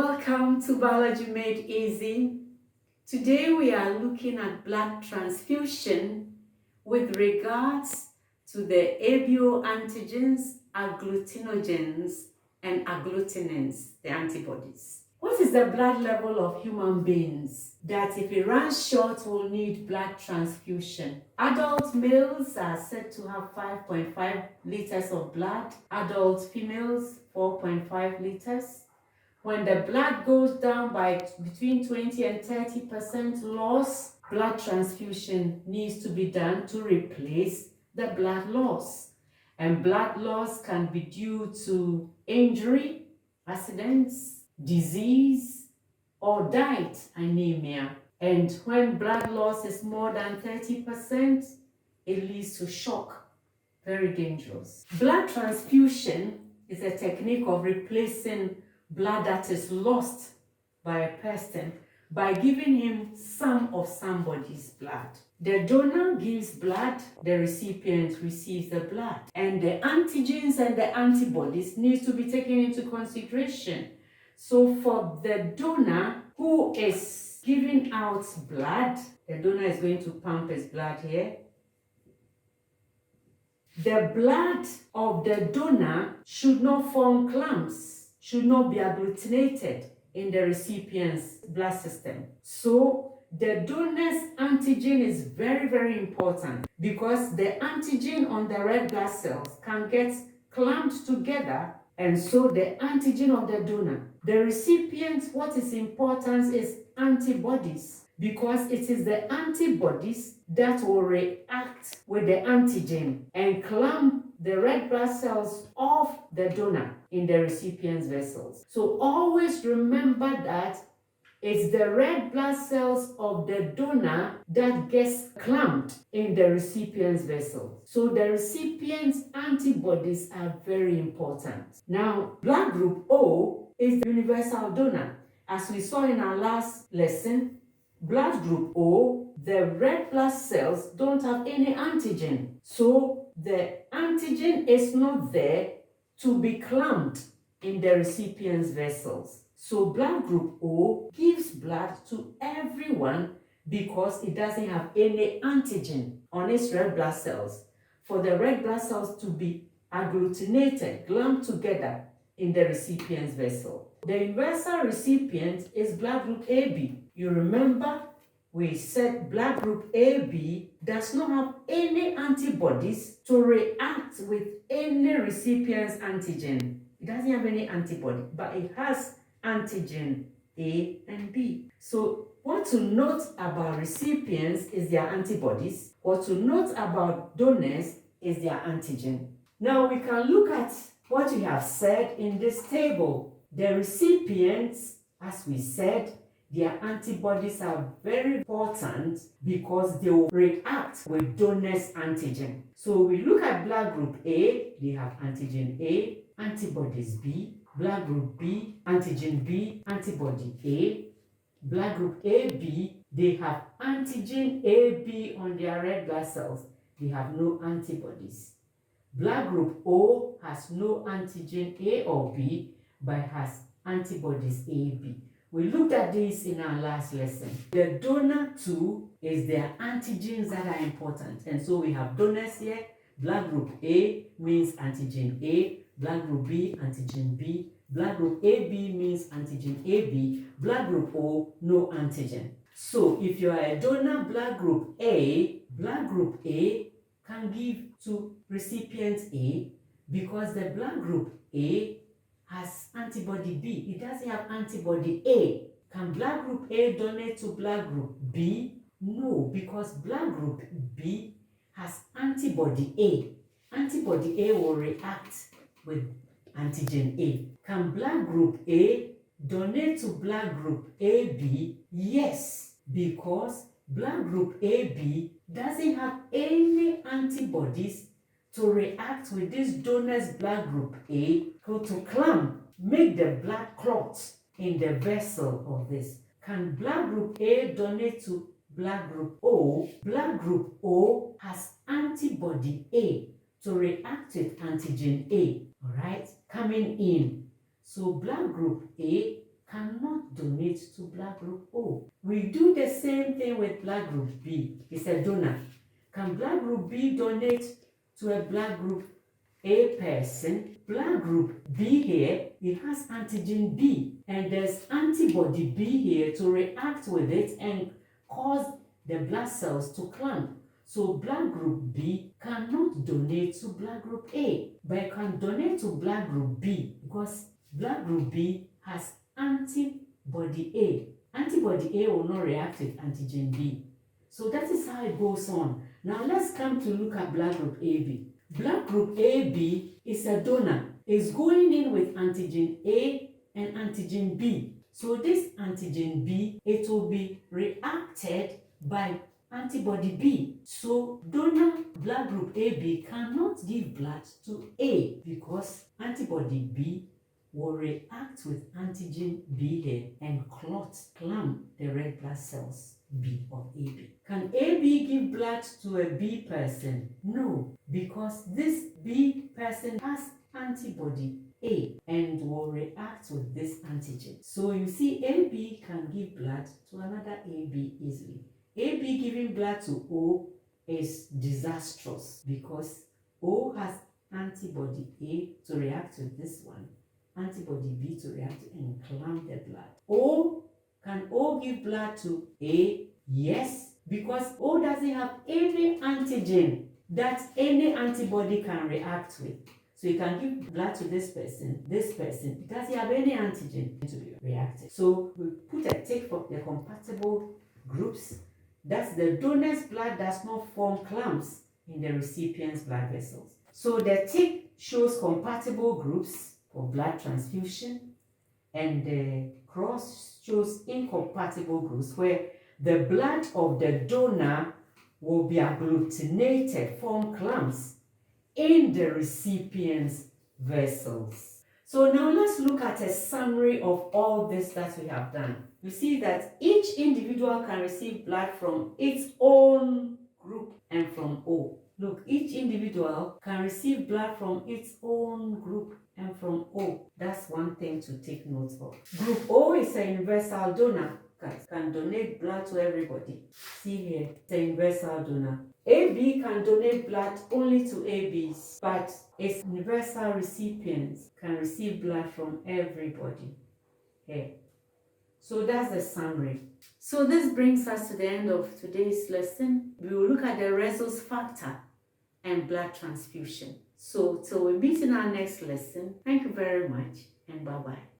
Welcome to Biology Made Easy. Today we are looking at blood transfusion with regards to the ABO antigens, agglutinogens, and agglutinins, the antibodies. What is the blood level of human beings that if it runs short will need blood transfusion? Adult males are said to have 5.5 liters of blood, adult females 4.5 liters. When the blood goes down by between 20 and 30% loss, blood transfusion needs to be done to replace the blood loss. And blood loss can be due to injury, accidents, disease, or diet, anemia. And when blood loss is more than 30%, it leads to shock. Very dangerous. Blood transfusion is a technique of replacing blood that is lost by a person by giving him some of somebody's blood. The donor gives blood, the recipient receives the blood, and the antigens and the antibodies need to be taken into consideration. So for the donor who is giving out blood, the donor is going to pump his blood here. The blood of the donor should not form clumps, should not be agglutinated in the recipient's blood system. So the donor's antigen is very, very important because the antigen on the red blood cells can get clumped together, and so the antigen of the donor. The recipient, what is important is antibodies, because it is the antibodies that will react with the antigen and clump the red blood cells of the donor in the recipient's vessels. So always remember that it's the red blood cells of the donor that gets clumped in the recipient's vessel. So the recipient's antibodies are very important. Now, blood group O is the universal donor. As we saw in our last lesson, blood group O, the red blood cells don't have any antigen. So the antigen is not there to be clumped in the recipient's vessels. So blood group O gives blood to everyone because it doesn't have any antigen on its red blood cells. For the red blood cells to be agglutinated, clumped together in the recipient's vessel. The universal recipient is blood group AB. You remember we said blood group AB does not have any antibodies to react with any recipient's antigen. It doesn't have any antibody, but it has antigen A and B. So what to note about recipients is their antibodies. What to note about donors is their antigen. Now we can look at what we have said in this table. The recipients, as we said, their antibodies are very important because they will react with donor's antigen. So we look at blood group A, they have antigen A, antibodies B. Blood group B, antigen B, antibody A. Blood group AB, they have antigen AB on their red blood cells. They have no antibodies. Blood group O has no antigen A or B, but has antibodies AB. We looked at this in our last lesson. The donor too is their antigens that are important. And so we have donors here. Blood group A means antigen A. Blood group B, antigen B. Blood group AB means antigen AB. Blood group O, no antigen. So if you are a donor blood group A can give to recipient A because the blood group A has antibody B. It doesn't have antibody A. Can blood group A donate to blood group B? No, because blood group B has antibody A. Antibody A will react with antigen A. Can blood group A donate to blood group AB? Yes, because blood group AB doesn't have any antibodies to react with this donor's blood group A, to clump, make the blood clot in the vessel of this. Can blood group A donate to blood group O? Blood group O has antibody A to react with antigen A, all right, coming in. So blood group A cannot donate to blood group O. We do the same thing with blood group B. It's a donor. Can blood group B donate to a blood group A person? Blood group B here, it has antigen B, and there's antibody B here to react with it and cause the blood cells to clump. So blood group B cannot donate to blood group A, but it can donate to blood group B because blood group B has antibody A. Antibody A will not react with antigen B. So that is how it goes on. Now let's come to look at blood group AB. Blood group AB is a donor. It's going in with antigen A and antigen B. So this antigen B, it will be reacted by antibody B. So donor blood group AB cannot give blood to A because antibody B will react with antigen B here and clump the red blood cells B of AB. Can AB give blood to a B person? No, because this B person has antibody A and will react with this antigen. So you see, AB can give blood to another AB easily. AB giving blood to O is disastrous because O has antibody A to react with this one, antibody B to react and clamp the blood. Can O give blood to A? Yes, because O doesn't have any antigen that any antibody can react with. So you can give blood to this person, it doesn't have any antigen to be reacted. So we put a tick for the compatible groups. That's the donor's blood does not form clumps in the recipient's blood vessels. So the tick shows compatible groups for blood transfusion, and the cross shows incompatible groups where the blood of the donor will be agglutinated, form clumps in the recipient's vessels. So now let's look at a summary of all this that we have done. You see that each individual can receive blood from its own group and from O. Look, each individual can receive blood from its own group and from O. That's one thing to take note of. Group O is a universal donor. Can donate blood to everybody. See here, it's a universal donor. AB can donate blood only to ABs, but its universal recipients can receive blood from everybody. Here. So that's the summary. So this brings us to the end of today's lesson. We will look at the rhesus factor and blood transfusion. So till we meet in our next lesson, thank you very much and bye-bye.